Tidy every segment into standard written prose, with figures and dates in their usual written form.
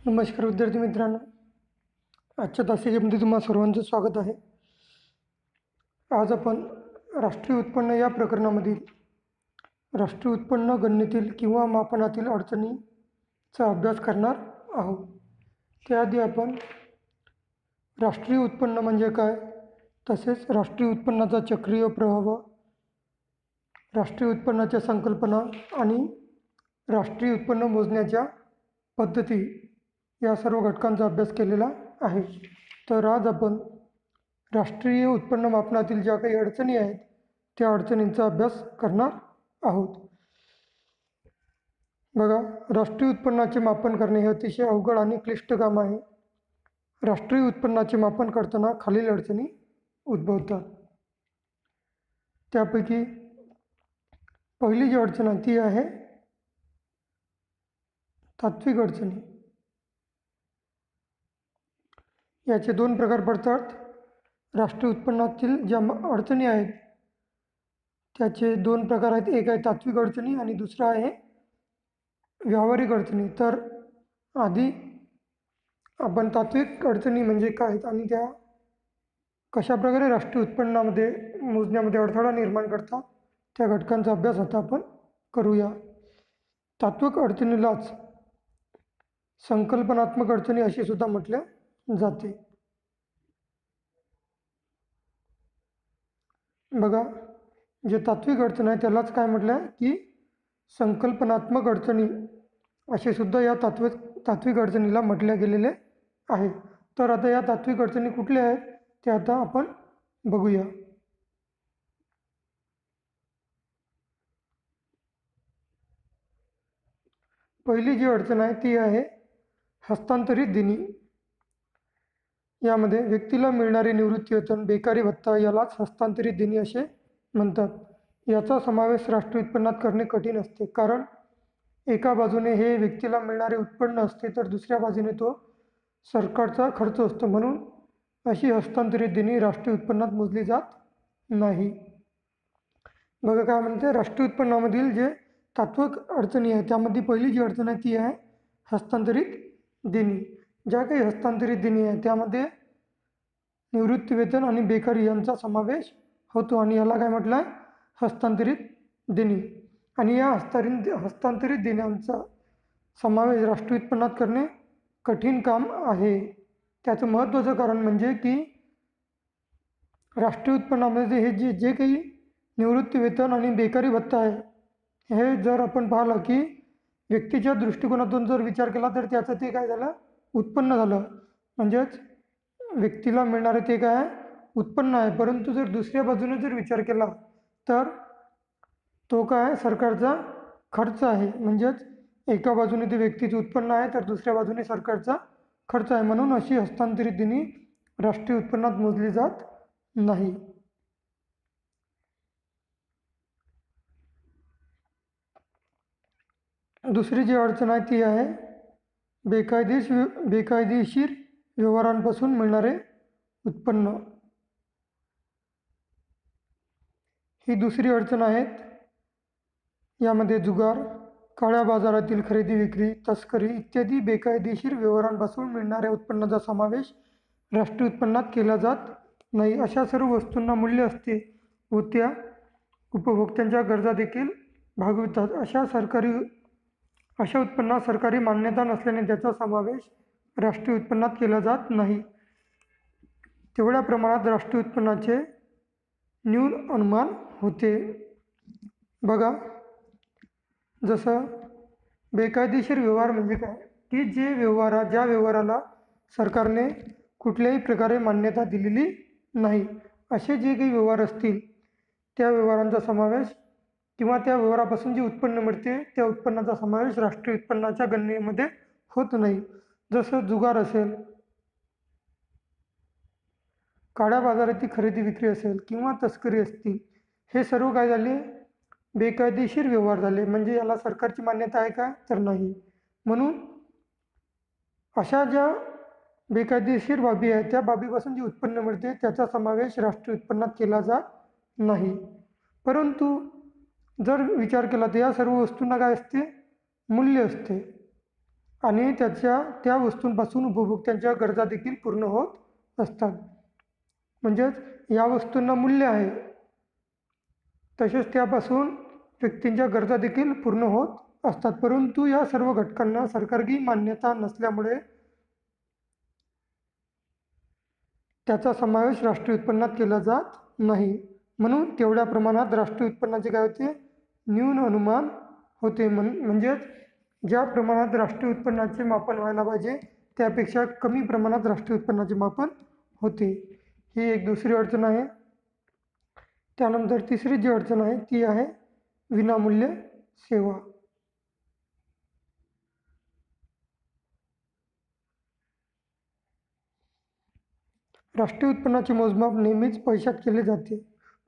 नमस्कार विद्यार्थी मित्रांनो, आजच्या तासिकेमध्ये तुम्हा सर्वांचं स्वागत आहे. आज आपण राष्ट्रीय उत्पन्न या प्रकरणामधील राष्ट्रीय उत्पन्न गणनेतील किंवा मापनातील अडचणीचा अभ्यास करणार आहोत. त्याआधी आपण राष्ट्रीय उत्पन्न म्हणजे काय, तसेच राष्ट्रीय उत्पन्नाचा चक्रीय प्रभाव, राष्ट्रीय उत्पन्नाच्या संकल्पना आणि राष्ट्रीय उत्पन्न मोजण्याच्या पद्धती या सर्व घटकांचा अभ्यास केलेला आहे. तर आज आपण राष्ट्रीय उत्पन्न मापनातील ज्या काही अडचणी आहेत त्या अडचणींचा अभ्यास करणार आहोत. बघा, राष्ट्रीय उत्पन्नाचे मापन करणे हे अतिशय अवघड आणि क्लिष्ट काम आहे. राष्ट्रीय उत्पन्नाचे मापन करताना खालील अडचणी उद्भवतात. त्यापैकी पहिली जी अडचण आहे ती आहे तात्विक अडचणी. याचे दोन प्रकार पडतात. राष्ट्रीय उत्पन्नातील ज्या अडचणी आहेत त्याचे दोन प्रकार आहेत. एक आहे तात्विक अडचणी आणि दुसरा आहे व्यावहारिक अडचणी. तर आधी आपण तात्विक अडचणी म्हणजे काय आणि त्या कशाप्रकारे राष्ट्रीय उत्पन्नामध्ये मोजण्यामध्ये अडथळा निर्माण करतात त्या घटकांचा अभ्यास आता आपण करूया. तात्विक अडचणीलाच संकल्पनात्मक अडचणी असे सुद्धा म्हटले जाते. बघा, जे तात्विक अडचण आहे त्यालाच काय म्हटलं की संकल्पनात्मक अडचणी असे सुद्धा या तात्विक अडचणीला म्हटले गेलेले आहे. तर आता या तात्विक अडचणी कुठल्या आहेत ते आता आपण बघूया. पहिली जी अडचण आहे ती आहे हस्तांतरित देणी. यामध्ये व्यक्तीला मिळणारे निवृत्तीवेतन, बेकारी भत्ता यालाच हस्तांतरित देणी असे म्हणतात. याचा समावेश राष्ट्रीय उत्पन्नात करणे कठीण असते, कारण एका बाजूने हे व्यक्तीला मिळणारे उत्पन्न असते तर दुसऱ्या बाजूने तो सरकारचा खर्च असतो. म्हणून अशी हस्तांतरित देणी राष्ट्रीय उत्पन्नात मोजली जात नाही. बघा काय म्हणते, राष्ट्रीय उत्पन्नामधील जे तात्विक अडचणी आहे त्यामध्ये पहिली जी अडचण आहे ती आहे हस्तांतरित देणी. ज्या काही हस्तांतरित देणी आहे त्यामध्ये निवृत्तीवेतन आणि बेकारी यांचा समावेश होतो आणि याला काय म्हटलं आहे, हस्तांतरित देणी. आणि या हस्तांतरित देण्यांचा समावेश राष्ट्रीय उत्पन्नात करणे कठीण काम आहे. त्याचं महत्त्वाचं कारण म्हणजे की राष्ट्रीय उत्पन्नामध्ये हे जे काही निवृत्तीवेतन आणि बेकारी भत्ता आहे हे जर आपण पाहिलं की व्यक्तीच्या दृष्टिकोनातून जर विचार केला तर त्याचं ते काय झालं, उत्पन्न झालं. म्हणजेच व्यक्तीला मिळणारे ते काय आहे, उत्पन्न आहे. परंतु जर दुसऱ्या बाजूने जर विचार केला तर तो काय सरकारचा खर्च आहे. म्हणजेच एका बाजूने ते व्यक्तीचे उत्पन्न आहे तर दुसऱ्या बाजूने सरकारचा खर्च आहे. म्हणून अशी हस्तांतरित देणी राष्ट्रीय उत्पन्नात मोजली जात नाही. दुसरी जी अडचण आहे ती आहे बेकायदेशीर व्यवहारांपासून मिळणारे उत्पन्न. ही दुसरी अडचण आहेत. यामध्ये जुगार, काळ्या बाजारातील खरेदी विक्री, तस्करी इत्यादी बेकायदेशीर व्यवहारांपासून मिळणाऱ्या उत्पन्नाचा समावेश राष्ट्रीय उत्पन्नात केला जात नाही. अशा सर्व वस्तूंना मूल्य असते व त्या उपभोक्त्यांच्या गरजा देखील भागवितात. अशा उत्पन्नात सरकारी मान्यता नसल्याने त्याचा समावेश राष्ट्रीय उत्पन्नात केला जात नाही. तेवढ्या प्रमाणात राष्ट्रीय उत्पन्नाचे न्यून अनुमान होते. बघा, जसं बेकायदेशीर व्यवहार म्हणजे काय की ज्या व्यवहाराला सरकारने कुठल्याही प्रकारे मान्यता दिलेली नाही असे जे काही व्यवहार असतील त्या व्यवहारांचा समावेश किंवा त्या व्यवहारापासून जे उत्पन्न मिळते त्या उत्पन्नाचा समावेश राष्ट्रीय उत्पन्नाच्या गणनेमध्ये होत नाही. जसं जुगार असेल, काळ्या बाजाराची खरेदी विक्री असेल किंवा तस्करी असतील, हे सर्व काय झाले, बेकायदेशीर व्यवहार झाले. म्हणजे याला सरकारची मान्यता आहे का तर नाही. म्हणून अशा ज्या बेकायदेशीर बाबी आहेत त्या बाबीपासून जे उत्पन्न मिळते त्याचा समावेश राष्ट्रीय उत्पन्नात केला जात नाही. परंतु जर विचार केला तर या सर्व वस्तूंना काय असते, मूल्य असते. आणि त्या वस्तूंपासून उपभोक्त्यांच्या गरजा देखील पूर्ण होत असतात. म्हणजेच या वस्तूंना मूल्य आहे, तसेच त्यापासून व्यक्तींच्या गरजा देखील पूर्ण होत असतात. परंतु या सर्व घटकांना सरकारी मान्यता नसल्यामुळे त्याचा समावेश राष्ट्रीय उत्पन्नात केला जात नाही. म्हणून तेवढ्या प्रमाणात राष्ट्रीय उत्पन्नाचे काय होते, न्यून अनुमान होते. म्हणजेच ज्या प्रमाणात राष्ट्रीय उत्पन्नाचे मापन व्हायला पाहिजे त्यापेक्षा कमी प्रमाणात राष्ट्रीय उत्पन्नाचे मापन होते. ही एक दुसरी अडचण आहे. त्यानंतर तिसरी जी अडचण आहे ती आहे विनामूल्य सेवा. राष्ट्रीय उत्पन्नाचे मोजमाप नेहमीच पैशात केले जाते,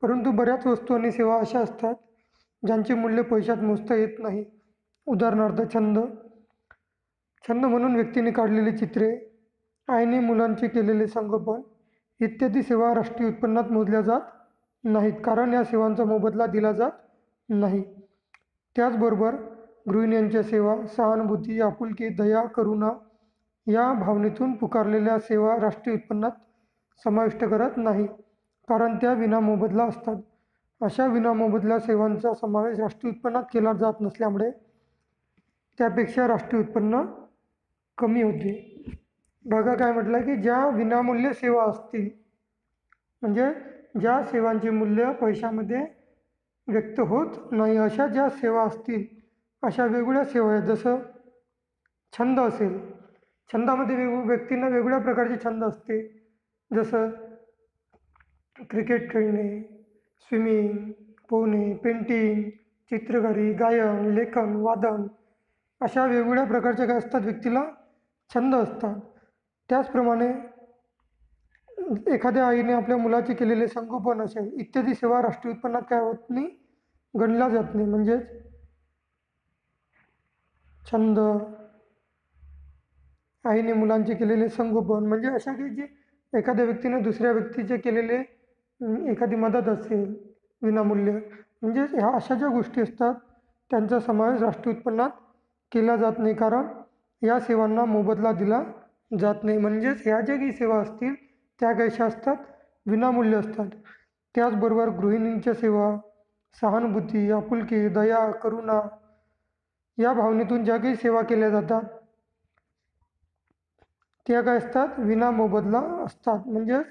परंतु बऱ्याच वस्तू आणि सेवा अशा असतात ज्यांचे मूल्य पैशात मोजता येत नाही. उदाहरणार्थ छंद म्हणून व्यक्तीने काढलेली चित्रे, आईने मुलांचे केलेले संगोपन इत्यादी सेवा राष्ट्रीय उत्पन्नात मोजल्या जात नाहीत, कारण या सेवांचा मोबदला दिला जात नाही. त्याचबरोबर गृहिणींच्या सेवा, सहानुभूती, आपुलकी, दया, करुणा या भावनेतून पुकारलेल्या सेवा राष्ट्रीय उत्पन्नात समाविष्ट करत नाही, कारण त्या विनामोबदला असतात. अशा विनामोबदला सेवांचा समावेश राष्ट्रीय उत्पन्नात केला जात नसल्यामुळे त्यापेक्षा राष्ट्रीय उत्पन्न कमी होते. बघा काय म्हटलं की ज्या विनामूल्य सेवा असतील, म्हणजे ज्या सेवांचे मूल्य पैशामध्ये व्यक्त होत नाही, अशा ज्या सेवा असतील, अशा वेगवेगळ्या सेवा आहेत. जसं छंद असेल, छंदामध्ये व्यक्तींना वेगवेगळ्या प्रकारचे छंद असते, जसं क्रिकेट खेळणे, स्विमिंग, पोहणे, पेंटिंग, चित्रकारी, गायन, लेखन, वादन अशा वेगवेगळ्या प्रकारचे काय असतात, व्यक्तीला छंद असतात. त्याचप्रमाणे एखाद्या आईने आपल्या मुलाचे केलेले संगोपन असेल इत्यादी सेवा राष्ट्रीय उत्पन्नात काय होत नाही, गणला जात नाही. म्हणजेच छंद, आईने मुलांचे केलेले संगोपन म्हणजे अशा की जी एखाद्या व्यक्तीने दुसऱ्या व्यक्तीचे केलेले एखादी मदत असेल विनामूल्य, म्हणजे ह्या अशा ज्या गोष्टी असतात त्यांचा समावेश राष्ट्रीय उत्पन्नात केला जात नाही, कारण या सेवांना मोबदला दिला जात नाही. म्हणजेच ह्या ज्या काही सेवा असतील त्या कशा असतात, विनामूल्य असतात. त्याचबरोबर गृहिणींच्या सेवा, सहानुभूती, आपुलकी, दया, करुणा या भावनेतून ज्या काही सेवा केल्या जातात त्या काय असतात, विनामोबदला असतात. म्हणजेच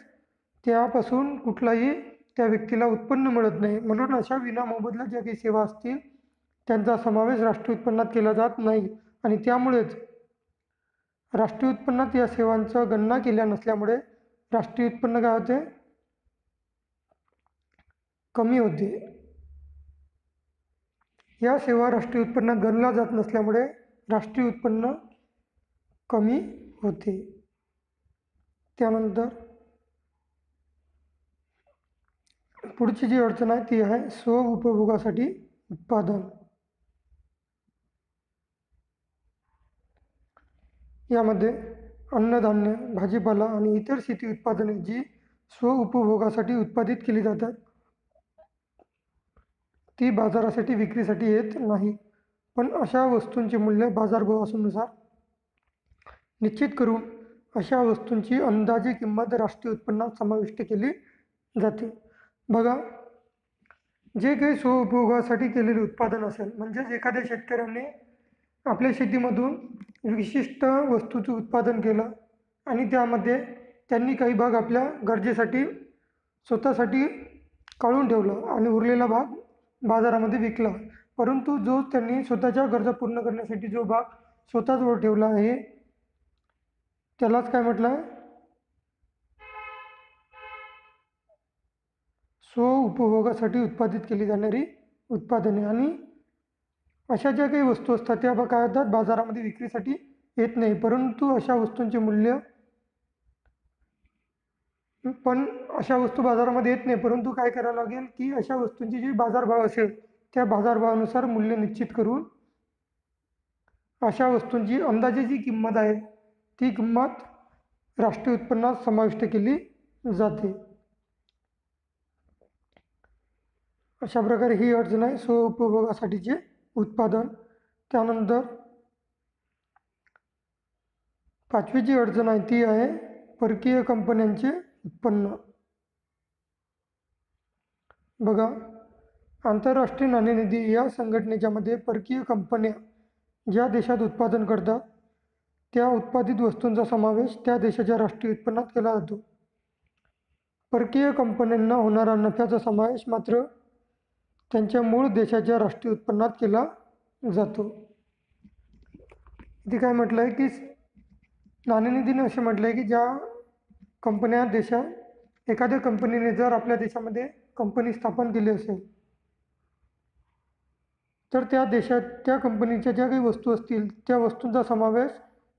त्यापासून कुठलाही त्या व्यक्तीला उत्पन्न मिळत नाही. म्हणून अशा विनामोबदला ज्या काही सेवा असतील त्यांचा समावेश राष्ट्रीय उत्पन्नात केला जात नाही, आणि त्यामुळेच राष्ट्रीय उत्पन्नात या सेवांचं गणना केल्या नसल्यामुळे राष्ट्रीय उत्पन्न काय होते, कमी होते. या सेवा राष्ट्रीय उत्पन्नात गणला जात नसल्यामुळे राष्ट्रीय उत्पन्न कमी होते. त्यानंतर पुढची जी अडचण आहे ती आहे स्वउपभोगासाठी उत्पादन. यामध्ये अन्नधान्य, भाजीपाला आणि इतर शेती उत्पादने जी स्वउपभोगासाठी उत्पादित केली जातात ती बाजारासाठी विक्रीसाठी येत नाही, पण अशा वस्तूंचे मूल्य बाजारभावानुसार निश्चित करून अशा वस्तूंची अंदाजे किंमत राष्ट्रीय उत्पन्नात समाविष्ट केली जाते. बघा, जे काही स्वउपभोगासाठी केलेले उत्पादन असेल, म्हणजेच एखाद्या शेतकऱ्याने आपल्या शेतीमधून विशिष्ट वस्तूचं उत्पादन केलं आणि त्यामध्ये त्यांनी काही भाग आपल्या गरजेसाठी स्वतःसाठी काढून ठेवलं आणि उरलेला भाग बाजारामध्ये विकला. परंतु जो त्यांनी स्वतःच्या गरजा पूर्ण करण्यासाठी जो भाग स्वतःजवळ ठेवला आहे त्यालाच काय म्हटलं आहे, स्वउपभोगासाठी उत्पादित केली जाणारी उत्पादने. आणि अशा ज्या काही वस्तू असतात त्या काय होतात, बाजारामध्ये विक्रीसाठी येत नाही, परंतु अशा वस्तूंचे मूल्य अशा वस्तू बाजारामध्ये येत नाही, परंतु काय करावं लागेल की अशा वस्तूंची जी बाजारभाव असेल त्या बाजारभावानुसार मूल्य निश्चित करून अशा वस्तूंची अंदाजे जी किंमत आहे ती किंमत राष्ट्रीय उत्पन्नात समाविष्ट केली जाते. अशा प्रकारे ही अडचण आहे स्वउपभोगासाठीचे उत्पादन. त्यानंतर पाचवी जी अडचण आहे ती आहे परकीय कंपन्यांचे उत्पन्न. बघा, आंतरराष्ट्रीय नाणेनिधी या संघटनेच्यामध्ये परकीय कंपन्या ज्या देशात उत्पादन करतात त्या उत्पादित वस्तूंचा समावेश त्या देशाच्या राष्ट्रीय उत्पन्नात केला जातो. परकीय कंपन्यांना होणारा नफ्याचा समावेश मात्र त्यांच्या मूळ देशाच्या राष्ट्रीय उत्पन्नात केला जातो. इथे काय म्हटलं आहे की नाणेनिधीने असे म्हटलं आहे की ज्या कंपन्या एखाद्या कंपनीने जर आपल्या देशामध्ये कंपनी स्थापन केली असेल तर त्या देशात त्या कंपनीच्या ज्या काही वस्तू असतील त्या वस्तूंचा समावेश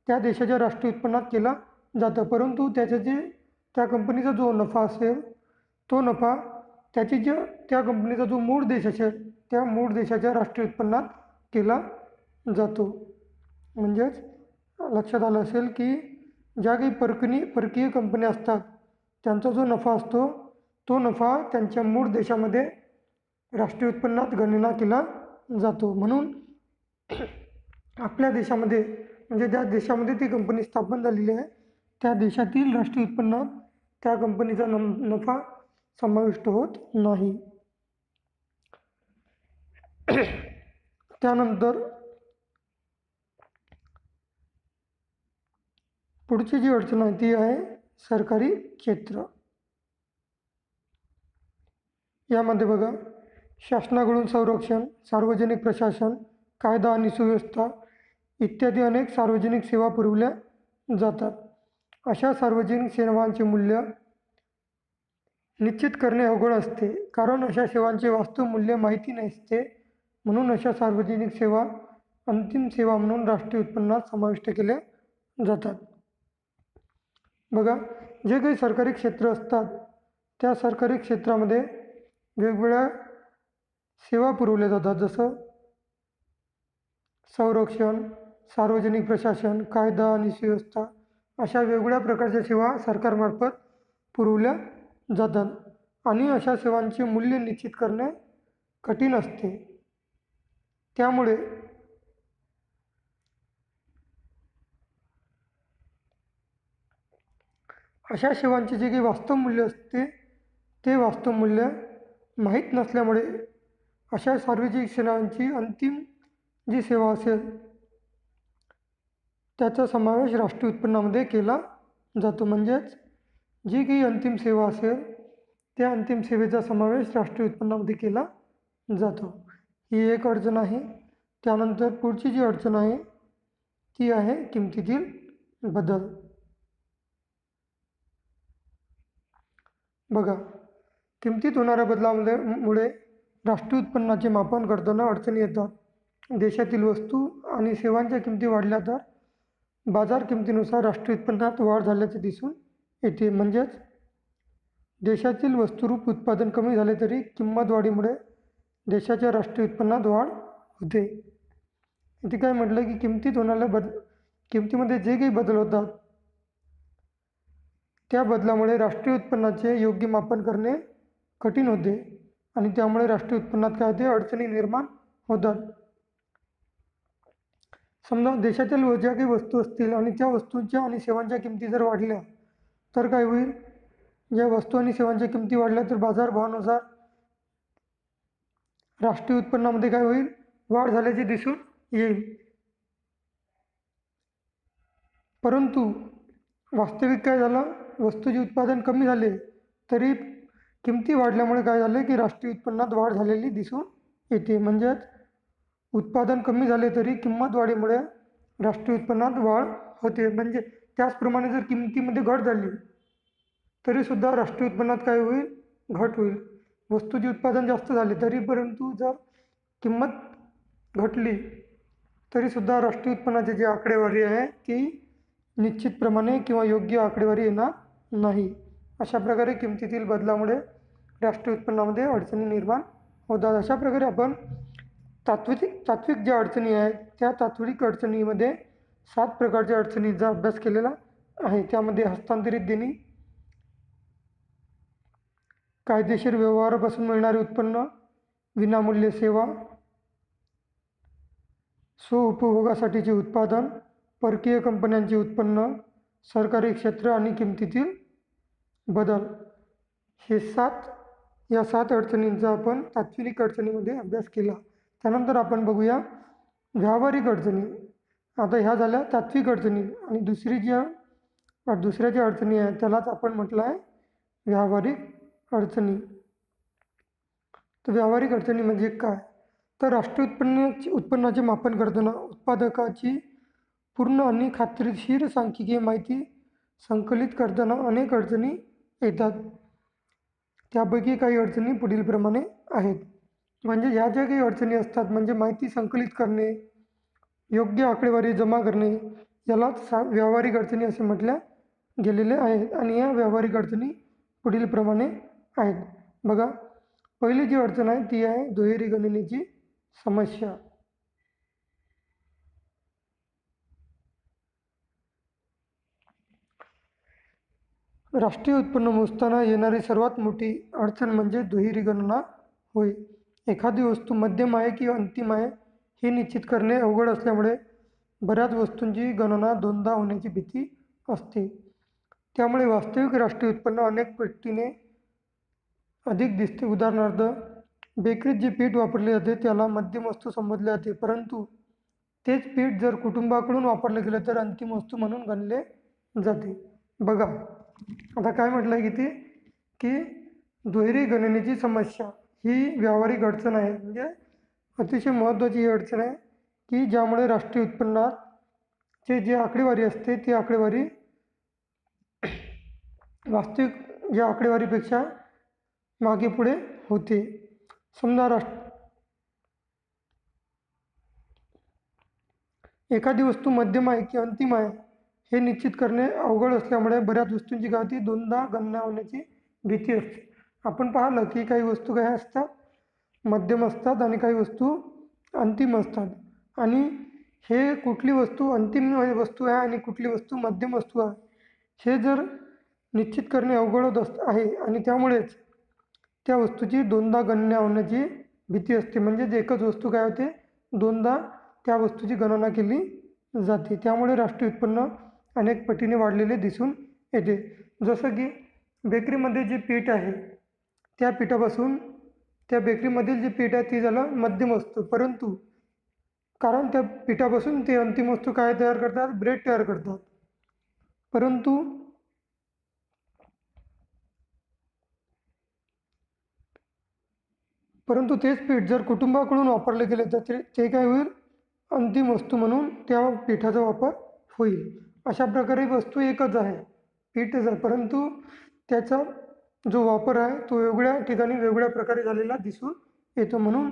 त्या देशाच्या राष्ट्रीय उत्पन्नात केला जातं. परंतु त्या कंपनीचा जो नफा असेल तो नफा त्या कंपनीचा जो मूळ देश असेल त्या मूळ देशाच्या राष्ट्रीय उत्पन्नात केला जातो. म्हणजेच लक्षात आलं असेल की ज्या काही परकीय कंपन्या असतात त्यांचा जो नफा असतो तो नफा त्यांच्या मूळ देशामध्ये राष्ट्रीय उत्पन्नात गणना केला जातो. म्हणून आपल्या देशामध्ये म्हणजे ज्या देशामध्ये ती कंपनी स्थापन झालेली आहे त्या देशातील राष्ट्रीय उत्पन्नात त्या कंपनीचा नफा समाविष्ट होत नाही. त्यानंतर पुढची जी अडचण आहे ती आहे सरकारी क्षेत्र. यामध्ये बघा, शासनाकडून संरक्षण, सार्वजनिक प्रशासन, कायदा आणि सुव्यवस्था इत्यादी अनेक सार्वजनिक सेवा पुरवल्या जातात. अशा सार्वजनिक सेवांचे मूल्य निश्चित करणे अवघड असते कारण अशा सेवांचे वास्तव मूल्य माहिती नसते. म्हणून अशा सार्वजनिक सेवा अंतिम सेवा म्हणून राष्ट्रीय उत्पन्नात समाविष्ट केल्या जातात. बघा, जे काही सरकारी क्षेत्र असतात त्या सरकारी क्षेत्रामध्ये वेगवेगळ्या सेवा पुरवल्या जातात. जसं संरक्षण, सार्वजनिक प्रशासन, कायदा आणि सुव्यवस्था अशा वेगवेगळ्या प्रकारच्या सेवा सरकारमार्फत पुरवल्या जातात आणि अशा सेवांचे मूल्य निश्चित करणे कठीण असते. त्यामुळे अशा सेवांचे जे काही वास्तव मूल्य असते ते वास्तव मूल्य माहीत नसल्यामुळे अशा सार्वजनिक सेवांची अंतिम जी सेवा असेल त्याचा समावेश राष्ट्रीय उत्पन्नामध्ये केला जातो. म्हणजेच जी काही अंतिम सेवा असेल त्या अंतिम सेवेचा समावेश राष्ट्रीय उत्पन्नामध्ये केला जातो. ही एक अडचण आहे. त्यानंतर पुढची जी अडचण आहे ती आहे किमतीतील बदल. बघा, किमतीत होणाऱ्या बदलामुळे राष्ट्रीय उत्पन्नाचे मापन करताना अडचणी येतात. देशातील वस्तू आणि सेवांच्या किमती वाढल्या तर बाजार किमतीनुसार राष्ट्रीय उत्पन्नात वाढ झाल्याचे दिसून येते. म्हणजेच देशातील वस्तुरूप उत्पादन कमी झाले तरी किंमत वाढीमुळे देशाच्या राष्ट्रीय उत्पन्नात वाढ होते. इथे काय म्हटलं की किमतीमध्ये जे काही बदल होतात त्या बदलामुळे राष्ट्रीय उत्पन्नाचे योग्य मापन करणे कठीण होते आणि त्यामुळे राष्ट्रीय उत्पन्नात काय होते, अडचणी निर्माण होतात. समजा देशातील ज्या काही वस्तू असतील आणि त्या वस्तूंच्या आणि सेवांच्या किमती जर वाढल्या तर काय होईल, ज्या वस्तू आणि सेवांच्या किमती वाढल्या तर बाजारभावानुसार राष्ट्रीय उत्पन्नामध्ये काय होईल, वाढ झाल्याचे दिसून येईल. परंतु वास्तविक काय झालं, वस्तूचे उत्पादन कमी झाले तरी किमती वाढल्यामुळे काय झाले की राष्ट्रीय उत्पन्नात वाढ झालेली दिसून येते. म्हणजेच उत्पादन कमी झाले तरी किंमत वाढीमुळे राष्ट्रीय उत्पन्नात वाढ होते. म्हणजे त्याचप्रमाणे जर किमतीमध्ये घट झाली तरीसुद्धा राष्ट्रीय उत्पन्नात काय होईल, घट होईल. वस्तूचे उत्पादन जास्त झाले तरी परंतु जर किंमत घटली तरीसुद्धा राष्ट्रीय उत्पन्नाची जी आकडेवारी आहे ती निश्चितप्रमाणे किंवा योग्य आकडेवारी येणार नाही. अशा प्रकारे किमतीतील बदलामुळे राष्ट्रीय उत्पन्नामध्ये अडचणी निर्माण होतात. अशा प्रकारे आपण तात्विक ज्या अडचणी आहेत त्या तात्विक अडचणीमध्ये 7 प्रकारच्या अडचणींचा अभ्यास केलेला आहे. त्यामध्ये हस्तांतरित देणी, कायदेशीर व्यवहारापासून मिळणारे उत्पन्न, विनामूल्य सेवा, स्वउपभोगासाठीचे उत्पादन, परकीय कंपन्यांचे उत्पन्न, सरकारी क्षेत्र आणि किमतीतील बदल. हे या 7 अडचणींचा आपण तात्विक अडचणीमध्ये अभ्यास केला. त्यानंतर आपण बघूया व्यावहारिक अडचणी. आता ह्या झाल्या तात्विक अडचणी आणि दुसऱ्या ज्या अडचणी आहेत त्यालाच आपण म्हटलं आहे व्यावहारिक अडचणी. तर व्यावहारिक अडचणी म्हणजे काय? तर राष्ट्रीय उत्पन्नाचे मापन करताना उत्पादकाची पूर्ण आणि खात्रीशीर सांख्यिकीय माहिती संकलित करताना अनेक अडचणी येतात. त्यापैकी काही अडचणी पुढीलप्रमाणे आहेत. म्हणजे ह्या ज्या काही अडचणी असतात म्हणजे माहिती संकलित करणे, योग्य आकडेवारी जमा करणे, यालाच व्यावहारिक अडचणी असे म्हटल्या गेलेले आहेत. आणि या व्यावहारिक अडचणी पुढीलप्रमाणे आहेत. बघा, पहिली जी अडचण आहे ती आहे दुहेरी गणनेची समस्या. राष्ट्रीय उत्पन्न मोजताना येणारी सर्वात मोठी अडचण म्हणजे दुहेरी गणना होय. एखादी वस्तू मध्यम आहे की अंतिम आहे हे निश्चित करणे अवघड असल्यामुळे बऱ्याच वस्तूंची गणना दोनदा होण्याची भीती असते. त्यामुळे वास्तविक राष्ट्रीय उत्पन्न अनेक पटीने अधिक दिसते. उदाहरणार्थ, बेकरीत जे पीठ वापरले जाते त्याला मध्यम वस्तू संबोधले जाते, परंतु तेच पीठ जर कुटुंबाकडून वापरले गेले तर अंतिम वस्तू म्हणून गणले जाते. बघा, आता काय म्हटलं आहे की दुहेरी गणनेची समस्या ही व्यावहारिक अडचण आहे. म्हणजे अतिशय महत्त्वाची ही अडचण आहे की ज्यामुळे राष्ट्रीय उत्पन्नाचे जे आकडेवारी असते ती आकडेवारी वास्तविक या आकडेवारीपेक्षा मागे पुढे होते. समजा एखादी वस्तू मध्यम आहे की अंतिम आहे हे निश्चित करणे अवघड असल्यामुळे बऱ्याच वस्तूंची गावती दोनदा गणना होण्याची भीती असते. आपण पाहिलं की काही वस्तू काय असतात, मध्यम असतात आणि काही वस्तू अंतिम असतात. आणि हे कुठली वस्तू अंतिम वस्तू आहे आणि कुठली वस्तू मध्यम वस्तू आहे हे जर निश्चित करणे अवघड आहे आणि त्यामुळेच त्या वस्तूची दोनदा गणना होण्याची भीती असते. म्हणजेच एकच वस्तू काय होते, दोनदा त्या वस्तूची गणना केली जाते. त्यामुळे राष्ट्रीय उत्पन्न अनेक पटीने वाढलेले दिसून येते. जसं की बेकरीमध्ये जे पीठ आहे त्या पिठापासून त्या बेकरीमधील जे पीठ आहे ते झालं मध्यम वस्तू, परंतु कारण त्या पिठापासून ते अंतिम वस्तू काय तयार करतात, ब्रेड तयार करतात. परंतु तेच पीठ जर कुटुंबाकडून वापरले गेले तर ते काय होईल, अंतिम वस्तू म्हणून त्या पिठाचा वापर होईल. अशा प्रकारे वस्तू एकच आहे, पीठच आहे, परंतु त्याचा जो वापर आहे तो वेगळ्या ठिकाणी वेगळ्या प्रकारे झालेला दिसून येतो. म्हणून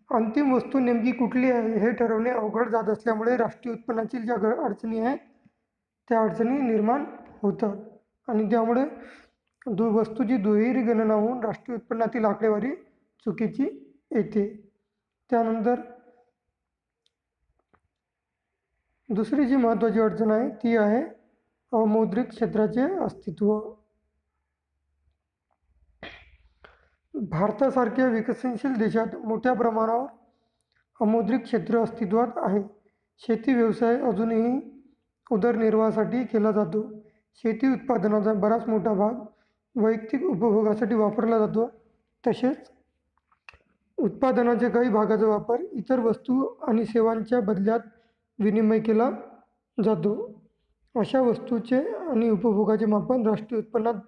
अंतिम वस्तू नेमकी कुठली आहे हे ठरवणे अवघड जात असल्यामुळे राष्ट्रीय उत्पन्नातील ज्या अडचणी आहेत त्या अडचणी निर्माण होतात आणि त्यामुळे वस्तूची दुहेरी गणना होऊन राष्ट्रीय उत्पन्नातील आकडेवारी चुकीची येते. त्यानंतर दुसरी जी महत्त्वाची अडचण आहे ती आहे अमौद्रिक क्षेत्राचे अस्तित्व. भारतासारख्या विकसनशील देशात मोठ्या प्रमाणावर अमौद्रिक क्षेत्र अस्तित्वात आहे. शेती व्यवसाय अजूनही उदरनिर्वाहासाठी केला जातो. शेती उत्पादनाचा बराच मोठा भाग वैयक्तिक उपभोगासाठी वापरला जातो. तसेच उत्पादनाच्या काही भागाचा वापर इतर वस्तू आणि सेवांच्या बदल्यात विनिमय केला जातो. अशा वस्तूचे आणि उपभोगाचे मापन राष्ट्रीय उत्पन्नात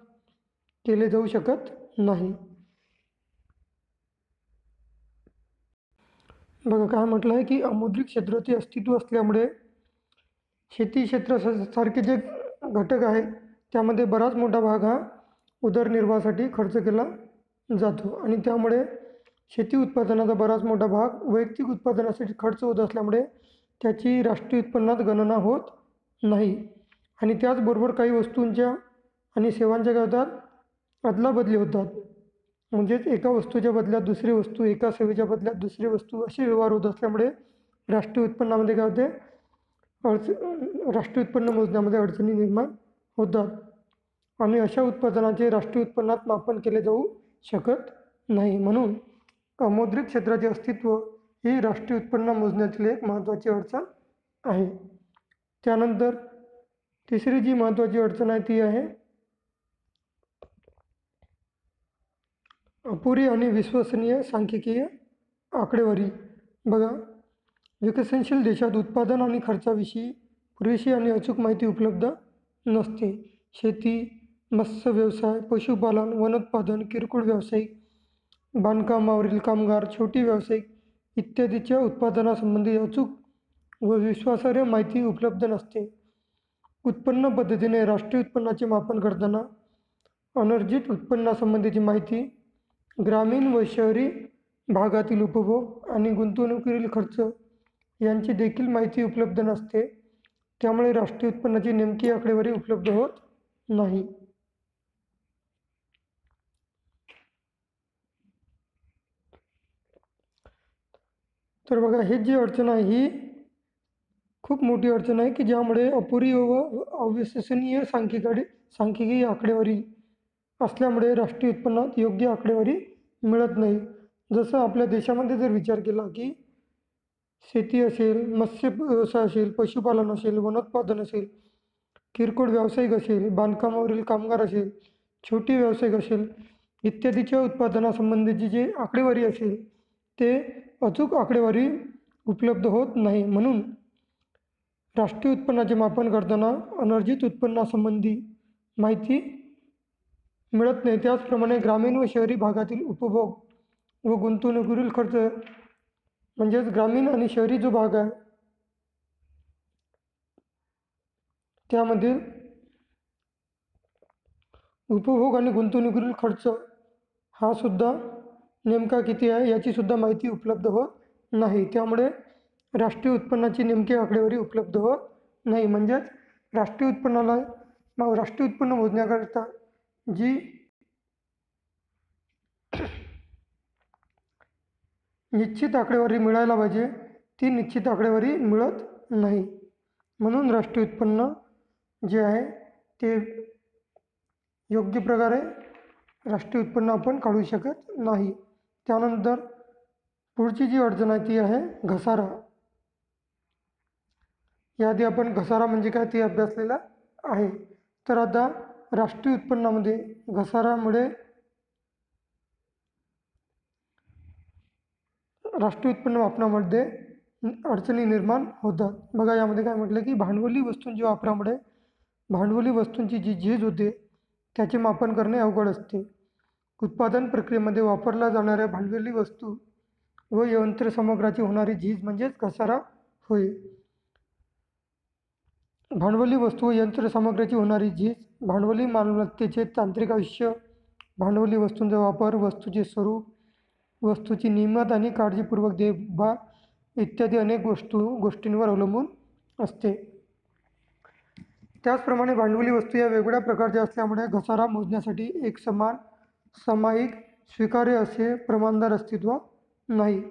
केले जाऊ शकत नाही. बघा, काय म्हटलं आहे की अमौद्रिक क्षेत्राचे अस्तित्व असल्यामुळे शेती क्षेत्रासारखे जे घटक आहेत त्यामध्ये बराच मोठा भाग हा उदरनिर्वाहासाठी खर्च केला जातो आणि त्यामुळे शेती उत्पादनाचा बराच मोठा भाग वैयक्तिक उत्पादनासाठी खर्च होत असल्यामुळे त्याची राष्ट्रीय उत्पन्नात गणना होत नाही. आणि त्याचबरोबर काही वस्तूंच्या आणि सेवांच्या काय होतात, अदलाबदली होतात. म्हणजेच एका वस्तूच्या बदल्यात दुसरी वस्तू, एका सेवेच्या बदल्यात दुसरी वस्तू असे व्यवहार होत असल्यामुळे राष्ट्रीय उत्पन्नामध्ये काय होते, राष्ट्रीय उत्पन्न मोजण्यामध्ये अडचणी निर्माण होतात आणि अशा उत्पादनाचे राष्ट्रीय उत्पन्नात मापन केले जाऊ शकत नाही. म्हणून अमौद्रिक क्षेत्राचे अस्तित्व ही राष्ट्रीय उत्पन्न मोजण्यातील एक महत्त्वाची अडचण आहे. त्यानंतर तिसरी जी महत्त्वाची अडचण आहे ती आहे अपुरी आणि विश्वसनीय सांख्यिकीय आकडेवारी. बघा, विकसनशील देशात उत्पादन आणि खर्चाविषयी पुरेशी आणि अचूक माहिती उपलब्ध नसते. शेती, मत्स्य व्यवसाय, पशुपालन, वनोत्पादन, किरकोळ व्यावसायिक, बांधकामावरील कामगार, छोटी व्यावसायिक इत्यादीच्या उत्पादनासंबंधी अचूक व विश्वासार्ह माहिती उपलब्ध नसते. उत्पन्न पद्धतीने राष्ट्रीय उत्पन्नाचे मापन करताना अनर्जित उत्पन्नासंबंधीची माहिती, ग्रामीण व शहरी भागातील उपभोग आणि गुंतवणुकीवरील खर्च यांची देखील माहिती उपलब्ध नसते. त्यामुळे राष्ट्रीय उत्पन्नाची नेमकी आकडेवारी उपलब्ध होत नाही. तर बघा, हे जी अडचण आहे ही खूप मोठी अडचण आहे की ज्यामुळे अपुरी व अविश्वसनीय सांख्यिकी आकडेवारी असल्यामुळे राष्ट्रीय उत्पन्नात योग्य आकडेवारी मिळत नाही. जसं आपल्या देशामध्ये जर विचार केला की शेती असेल, मत्स्य व्यवसाय असेल, पशुपालन असेल, वनोत्पादन असेल, किरकोळ व्यावसायिक असेल, बांधकामावरील कामगार असेल, छोटी व्यावसायिक असेल इत्यादीच्या उत्पादनासंबंधीची जी आकडेवारी असेल ते अचूक आकडेवारी उपलब्ध होत नाही. म्हणून राष्ट्रीय उत्पन्नाचे मापन करताना अनर्जित उत्पन्नासंबंधी माहिती मिळत नाही. त्याचप्रमाणे ग्रामीण व शहरी भागातील उपभोग व गुंतवणुकीवरील खर्च म्हणजेच ग्रामीण आणि शहरी जो भाग आहे त्यामध्ये उपभोग आणि गुंतवणुकीवरील खर्च हा सुद्धा नेमका किती आहे याची सुद्धा माहिती उपलब्ध होत नाही. त्यामुळे राष्ट्रीय उत्पन्नाची नेमकी आकडेवारी उपलब्ध होत नाही. म्हणजेच राष्ट्रीय उत्पन्न मोजण्याकरिता जी निश्चित आकडेवारी मिळायला पाहिजे ती निश्चित आकडेवारी मिळत नाही. म्हणून राष्ट्रीय उत्पन्न जे आहे ते योग्य प्रकारे राष्ट्रीय उत्पन्न आपण काढू शकत नाही. त्यानंतर पुढची जी अडचण आहे ती आहे घसारा. याआधी आपण घसारा म्हणजे काय ते अभ्यासलेला आहे. तर आता राष्ट्रीय उत्पन्नामध्ये घसाऱ्यामुळे राष्ट्रीय उत्पन्न मापनामध्ये अडचणी निर्माण होतात. बघा, यामध्ये काय म्हटलं की भांडवली वस्तूंच्या वापरामुळे भांडवली वस्तूंची जी झीज होते त्याचे मापन करणे अवघड असते. उत्पादन प्रक्रियेमध्ये वापरल्या जाणाऱ्या भांडवली वस्तू व यंत्रसामग्रीची होणारी झीज म्हणजेच घसारा होय. भांडवली वस्तू व यंत्रसामग्रीची होणारी झीज, भांडवली मालमत्तेचे तांत्रिक आयुष्य, भांडवली वस्तूंचा वापर, वस्तूचे स्वरूप, वस्तूची नियमित आणि काळजीपूर्वक देखभाल इत्यादी अनेक गोष्टींवर अवलंबून असते. त्याचप्रमाणे भांडवली वस्तू या वेगवेगळ्या प्रकारच्या असल्यामुळे घसारा मोजण्यासाठी एकसमान, सामायिक, स्वीकार्य असे प्रमाणदर अस्तित्वात नाही.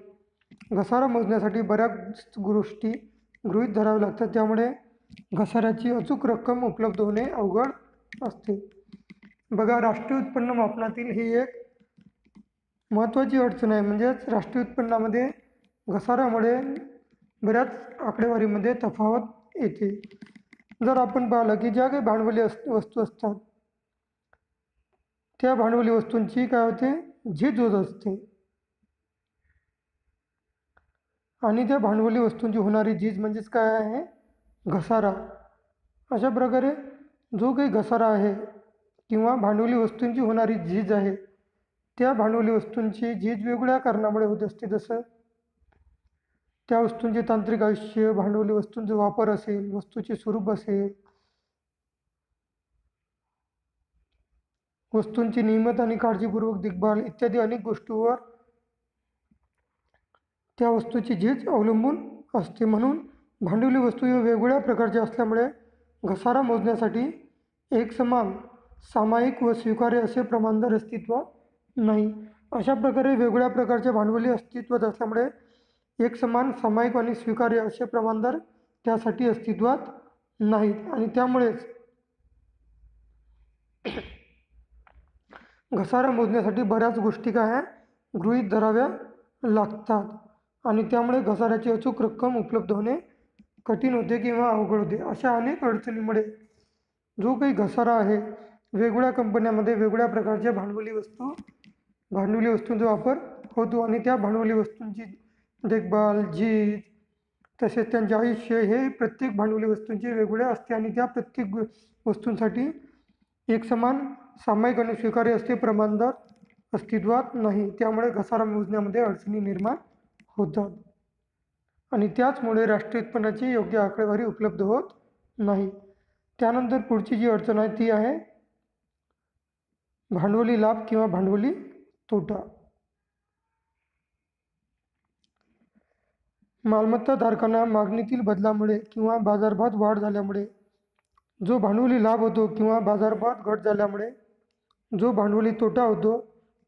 घसारा मोजण्यासाठी बऱ्याच गोष्टी गृहीत धराव्या लागतात. त्यामुळे घसाऱ्याची अचूक रक्कम उपलब्ध होणे अवघड असते. बघा, राष्ट्रीय उत्पन्न मापनातील ही एक महत्त्वाची अडचण आहे. म्हणजेच राष्ट्रीय उत्पन्नामध्ये घसाऱ्यामुळे बऱ्याच आकडेवारीमध्ये तफावत येते. जर आपण पाहिलं की ज्या काही भांडवली वस्तू असतात त्या भांडवली वस्तूंची काय होते झीज होत असते आणि त्या भांडवली वस्तूंची होणारी झीज म्हणजेच काय आहे घसारा. अशा प्रकारे जो काही घसारा आहे किंवा भांडवली वस्तूंची होणारी झीज आहे त्या भांडवली वस्तूंची झीज वेगवेगळ्या कारणामुळे होत असते. जसं त्या वस्तूंचे तांत्रिक आयुष्य, भांडवली वस्तूंचा वापर असेल, वस्तूचे स्वरूप असेल, वस्तूंची नियमित आणि काळजीपूर्वक देखभाल इत्यादी अनेक गोष्टींवर त्या वस्तूची झीज अवलंबून असते. म्हणून भांडवली वस्तू या वेगवेगळ्या प्रकारच्या असल्यामुळे घसारा मोजण्यासाठी एकसमान, सामायिक व स्वीकार्य असे प्रमाणदर अस्तित्वात नाही. अशा प्रकारे वेगवेगळ्या प्रकारच्या भांडवली अस्तित्वात असल्यामुळे एकसमान, सामायिक आणि स्वीकार्य असे प्रमाणदर त्यासाठी अस्तित्वात नाहीत आणि त्यामुळेच घसारा मोजण्यासाठी बऱ्याच गोष्टी काय गृहीत धराव्या लागतात आणि त्यामुळे घसाऱ्याची अचूक रक्कम उपलब्ध होणे कठीण होते किंवा अवघड होते. अशा अनेक अडचणीमुळे जो काही घसारा आहे, वेगवेगळ्या कंपन्यांमध्ये वेगवेगळ्या प्रकारच्या भांडवली वस्तूंचा वापर होतो आणि त्या भांडवली वस्तूंची देखभाल, झीज तसेच त्यांचे आयुष्य हे प्रत्येक भांडवली वस्तूंचे वेगवेगळे असते आणि त्या प्रत्येक वस्तूंसाठी एकसमान सामायिक आणि स्वीकार्य असे प्रमाणदर अस्तित्वात नाही. त्यामुळे घसारा मोजण्यामध्ये अडचणी निर्माण होतात आणि त्याचमुळे राष्ट्रीय उत्पन्नाची योग्य आकडेवारी उपलब्ध होत नाही. त्यानंतर पुढची जी अडचण आहे ती आहे भांडवली लाभ किंवा भांडवली तोटा. मालमत्ता धारकांना मागणीतील बदलामुळे किंवा बाजारभावात वाढ झाल्यामुळे जो भांडवली लाभ होतो किंवा बाजारभावात घट झाल्यामुळे जो भांडवली तोटा होतो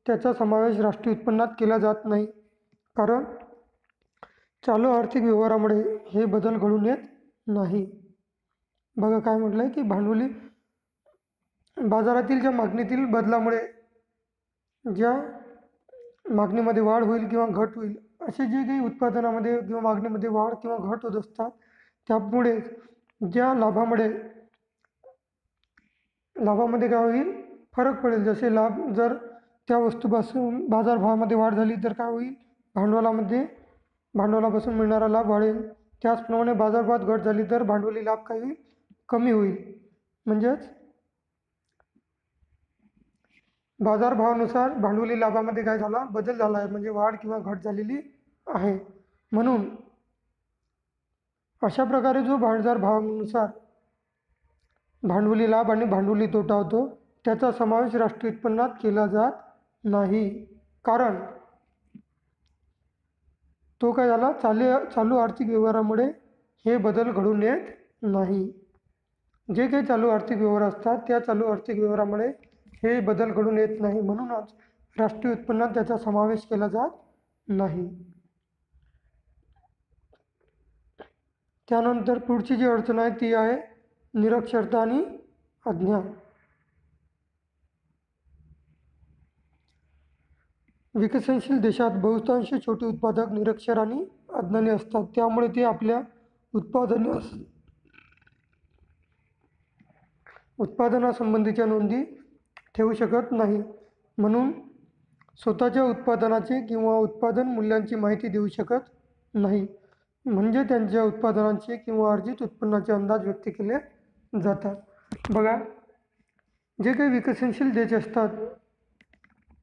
त्याचा समावेश राष्ट्रीय उत्पन्नात केला जात नाही. कारण चालू आर्थिक व्यवहारामुळे हे बदल घडून येत नाही. बघा काय म्हटलं आहे की भांडवली बाजारातील ज्या मागणीतील बदलामुळे ज्या मागणीमध्ये वाढ होईल किंवा घट होईल असे जे काही उत्पादनामध्ये किंवा मागणीमध्ये वाढ किंवा घट होत असतात त्यामुळे ज्या लाभामध्ये काय होईल फरक पडेल. जसे लाभ जर त्या वस्तूपासून बाजारभावामध्ये वाढ झाली तर काय होईल भांडवलापासून मिळणारा लाभ वाढेल. त्याचप्रमाणे बाजारभावात घट झाली तर भांडवली लाभ काही कमी होईल. म्हणजेच बाजारभावानुसार भांडवली लाभामध्ये काय झाला बदल झाला आहे म्हणजे वाढ किंवा घट झालेली आहे. म्हणून अशा प्रकारे जो बाजारभावानुसार भांडवली लाभ आणि भांडवली तोटा होतो त्याचा समावेश राष्ट्रीय उत्पन्नात केला जात नाही. कारण तो काय झाला चालू आर्थिक व्यवहारामुळे हे बदल घडून येत नाही. जे काही चालू आर्थिक व्यवहार असतात त्या चालू आर्थिक व्यवहारामुळे हे बदल घडून येत नाही. म्हणूनच राष्ट्रीय उत्पन्नात त्याचा समावेश केला जात नाही. त्यानंतर पुढची जी अडचण आहे ती आहे निरक्षरता आणि अज्ञान. विकसनशील देशात बहुतांश छोटे उत्पादक निरक्षर आणि अज्ञानी असतात. त्यामुळे ते आपल्या उत्पादनासंबंधीच्या नोंदी ठेवू शकत नाही. म्हणून स्वतःच्या उत्पादनाचे किंवा उत्पादन मूल्यांची माहिती देऊ शकत नाही. म्हणजे त्यांच्या उत्पादनाचे किंवा अर्जित उत्पन्नाचे अंदाज व्यक्त केले जातात. बघा जे काही विकसनशील देश असतात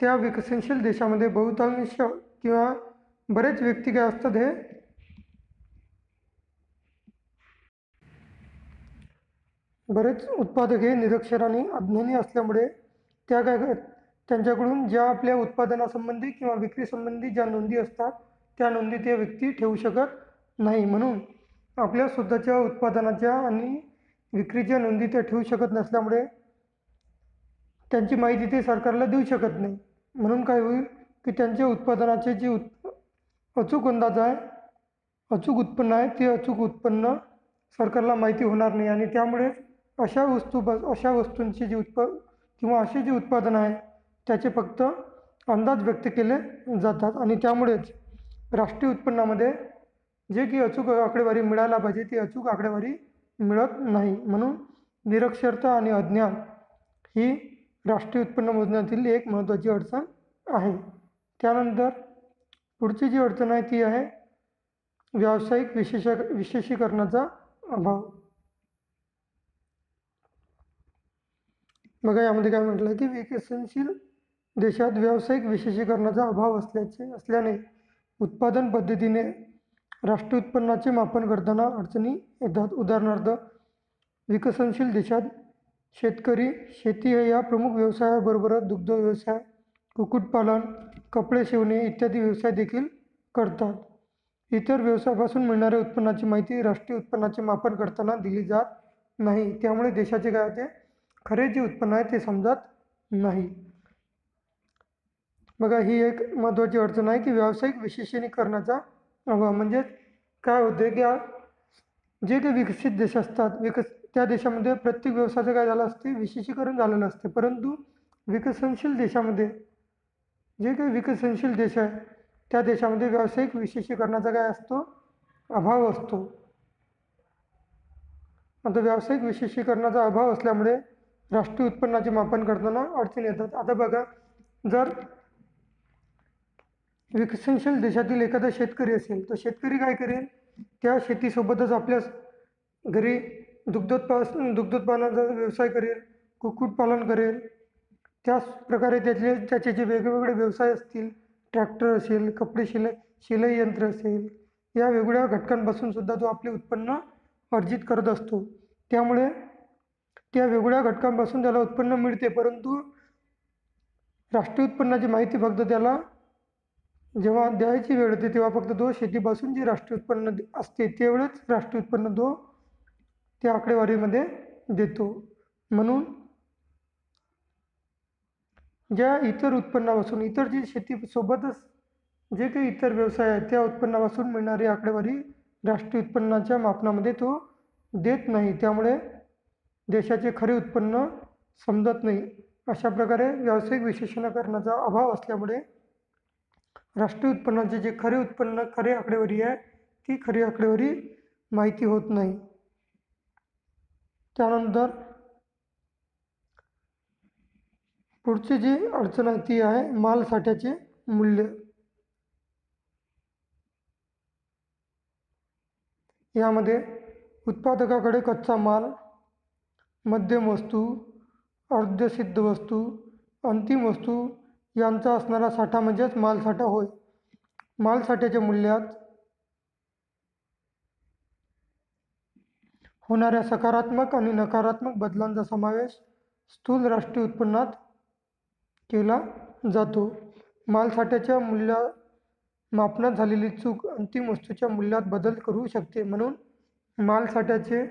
त्या विकसनशील देशामध्ये बहुतांश किंवा बरेच व्यक्ती काय असतात हे बरेच उत्पादक हे निरक्षर आणि अज्ञानी असल्यामुळे त्यांच्याकडून ज्या आपल्या उत्पादनासंबंधी किंवा विक्रीसंबंधी ज्या नोंदी असतात त्या नोंदी ते व्यक्ती ठेवू शकत नाही. म्हणून आपल्या स्वतःच्या उत्पादनाच्या आणि विक्रीच्या नोंदी ते ठेवू शकत नसल्यामुळे त्यांची माहिती ते सरकारला देऊ शकत नाही. म्हणून काय होईल की त्यांच्या उत्पादनाचे जे अचूक अंदाज आहे अचूक उत्पन्न आहे ते अचूक उत्पन्न सरकारला माहिती होणार नाही आणि त्यामुळे अशा वस्तूंची किंवा असे जे उत्पादन आहे त्याचे फक्त अंदाज व्यक्त केले जातात आणि त्यामुळेच राष्ट्रीय उत्पन्नामध्ये जे की अचूक आकडेवारी मिळायला पाहिजे ती अचूक आकडेवारी मिळत नाही. म्हणून निरक्षरता आणि अज्ञान ही राष्ट्रीय उत्पन्न मोजण्यातील एक महत्त्वाची अडचण आहे. त्यानंतर पुढची जी अडचण आहे ती आहे व्यावसायिक विशेषीकरणाचा अभाव. बघा यामध्ये काय म्हटलं आहे की विकसनशील देशात व्यावसायिक विशेषीकरणाचा अभाव असल्याने उत्पादन पद्धतीने राष्ट्रीय उत्पन्नाचे मापन करताना अडचणी येतात. उदाहरणार्थ विकसनशील देशात शेती या प्रमुख व्यवसायाबरोबरच दुग्ध व्यवसाय, कुक्कुटपालन, कपडे शिवणे इत्यादी व्यवसाय देखील करतात. इतर व्यवसायापासून मिळणाऱ्या उत्पन्नाची माहिती राष्ट्रीय उत्पन्नाचे मापन करताना दिली जात नाही. त्यामुळे देशाचे काय होते खरे जे उत्पन्न आहे ते समजत नाही. बघा ही एक महत्त्वाची अडचण आहे की व्यावसायिक विशेषणीकरणाचा अभाव. म्हणजे काय होते की जे काही विकसित देश असतात त्या देशामध्ये प्रत्येक व्यवसायाचं काय झालं असते विशेषीकरण झालेलं असते. परंतु विकसनशील देशामध्ये जे काही विकसनशील देश आहे त्या देशामध्ये व्यावसायिक विशेषीकरणाचा काय असतो अभाव असतो. आता व्यावसायिक विशेषीकरणाचा अभाव असल्यामुळे राष्ट्रीय उत्पन्नाचे मापन करताना अडचणी येतात. आता बघा, जर विकसनशील देशातील एखादा शेतकरी असेल तर शेतकरी काय करेल, त्या शेतीसोबतच आपल्या घरी दुग्धोत्पादनाचा व्यवसाय करेल, कुक्कुटपालन करेल. त्याच प्रकारे त्याचे जे वेगवेगळे व्यवसाय असतील, ट्रॅक्टर असेल, कपडे शिलाई यंत्र असेल, या वेगवेगळ्या घटकांपासून सुद्धा तो आपले उत्पन्न अर्जित करत असतो. त्यामुळे त्या वेगवेगळ्या घटकांपासून त्याला उत्पन्न मिळते, परंतु राष्ट्रीय उत्पन्नाची माहिती फक्त त्याला जेव्हा द्यायची वेळ येते तेव्हा फक्त तो शेतीपासून जे राष्ट्रीय उत्पन्न असते तेवढेच राष्ट्रीय उत्पन्न तो त्या आकडेवारीमध्ये देतो. म्हणून ज्या इतर उत्पन्नापासून, इतर जी शेतीसोबतच जे काही इतर व्यवसाय आहेत त्या उत्पन्नापासून मिळणारी आकडेवारी राष्ट्रीय उत्पन्नाच्या मापनामध्ये तो देत नाही. त्यामुळे देशाचे खरे उत्पन्न समजत नाही. अशा प्रकारे व्यावसायिक विशेषणीकरणाचा अभाव असल्यामुळे राष्ट्रीय उत्पन्नाचे जे खरे उत्पन्न, खरी आकडेवारी आहे ती खरी आकडेवारी माहिती होत नाही. त्यानंतर पुढची जी अडचण आहे ती आहे माल साठ्याचे मूल्य. यामध्ये उत्पादकाकडे कच्चा माल, मध्यम वस्तू, अर्धसिद्ध वस्तू, अंतिम वस्तू यांचा असणारा साठा म्हणजेच मालसाठा होय. मालसाठ्याच्या मूल्यात होणाऱ्या सकारात्मक आणि नकारात्मक बदलांचा समावेश स्थूल राष्ट्रीय उत्पन्नात केला जातो. मालसाठ्याच्या मापनात झालेली चूक अंतिम वस्तूच्या मूल्यात बदल करू शकते. म्हणून मालसाठ्याचे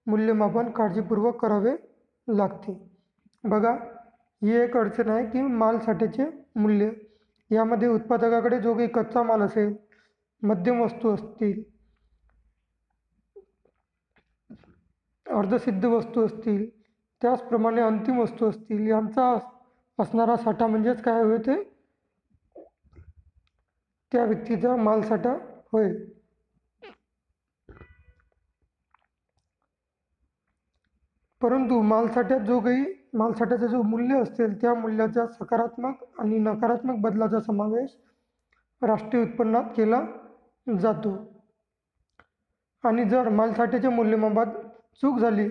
मूल्यमापन काळजीपूर्वक करावे लागते. बघा, ही एक अडचण आहे की मालसाठ्याचे मूल्य. यामध्ये उत्पादकाकडे जो काही कच्चा माल असेल, मध्यम वस्तू असतील, अर्धसिद्ध वस्तू असतील, त्याचप्रमाणे अंतिम वस्तू असतील, यांचा असणारा साठा म्हणजेच काय होय, ते त्या व्यक्तीचा मालसाठा होय. परंतु मालसाठ्याचं जो मूल्य असेल त्या मूल्याच्या सकारात्मक आणि नकारात्मक बदलाचा समावेश राष्ट्रीय उत्पन्नात केला जातो. आणि जर मालसाठ्याच्या मूल्यमापनात चूक झाली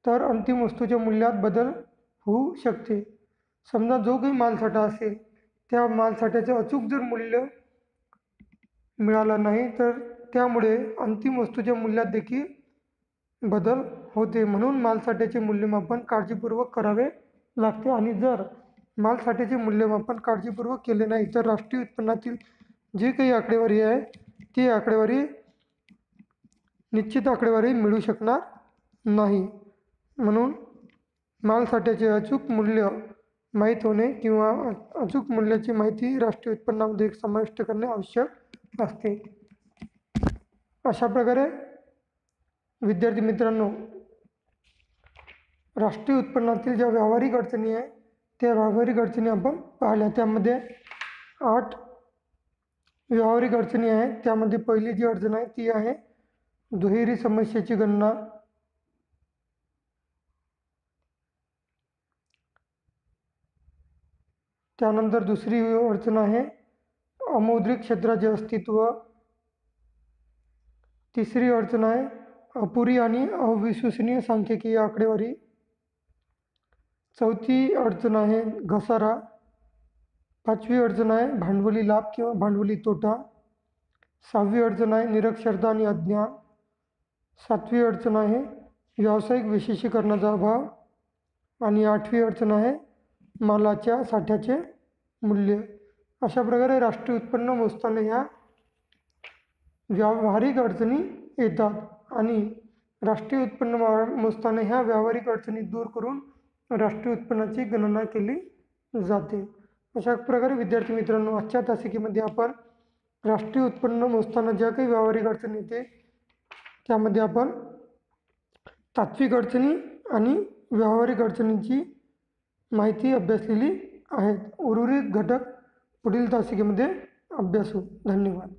तर अंतिम वस्तूच्या मूल्यात बदल होऊ शकते. समजा जो काही मालसाठा असेल त्या मालसाठ्याचे अचूक जर मूल्य मिळालं नाही तर त्यामुळे अंतिम वस्तूच्या मूल्यात देखील बदल होते. म्हणून मालसाठ्याचे मूल्यमापन काळजीपूर्वक करावे लागते. आणि जर मालसाठ्याचे मूल्यमापन काळजीपूर्वक केले नाही तर राष्ट्रीय उत्पन्नातील जी काही आकडेवारी आहे ती आकडेवारी निश्चित आकडेवारी मिळू शकणार नाही. म्हणून मालसाठ्याचे अचूक मूल्य माहीत होणे किंवा अचूक मूल्याची माहिती राष्ट्रीय उत्पन्नामध्ये समाविष्ट करणे आवश्यक असते. अशा प्रकारे विद्यार्थी मित्रांनो, राष्ट्रीय उत्पन्नातील ज्या व्यावहारिक अडचणी आहे त्या व्यावहारिक अडचणी आपण पाहिल्या. त्यामध्ये 8 व्यावहारिक अडचणी आहेत. त्यामध्ये पहिली जी अडचण आहे ती आहे दुहेरी समस्येची गणना. त्यानंतर दुसरी अडचण आहे अमौद्रिक क्षेत्राचे अस्तित्व. तिसरी अडचण आहे अपुरी आणि अविश्वसनीय सांख्यिकीय आकडेवारी. चौथी अडचण आहे घसारा. पाचवी अडचण आहे भांडवली लाभ किंवा भांडवली तोटा. सहावी अडचण आहे निरक्षरता आणि अज्ञान. सातवी अडचण आहे व्यावसायिक विशेषीकरणाचा अभाव. आणि आठवी अडचण आहे मालाच्या साठ्याचे मूल्य. अशा प्रकारे राष्ट्रीय उत्पन्न मोजताना ह्या व्यावहारिक अडचणी येतात आणि राष्ट्रीय उत्पन्न मोजताना ह्या व्यावहारिक अडचणी दूर करून राष्ट्रीय उत्पन्नाची गणना केली जाते. अशा प्रकारे विद्यार्थी मित्रांनो, आजच्या तासिकेमध्ये आपण राष्ट्रीय उत्पन्न मोजताना ज्या काही व्यावहारिक अडचणी येते त्यामध्ये आपण तात्विक अडचणी आणि व्यावहारिक अडचणींची माहिती अभ्यासलेली आहे. उर्वरित घटक पुढील तासिकेमध्ये अभ्यासू. धन्यवाद.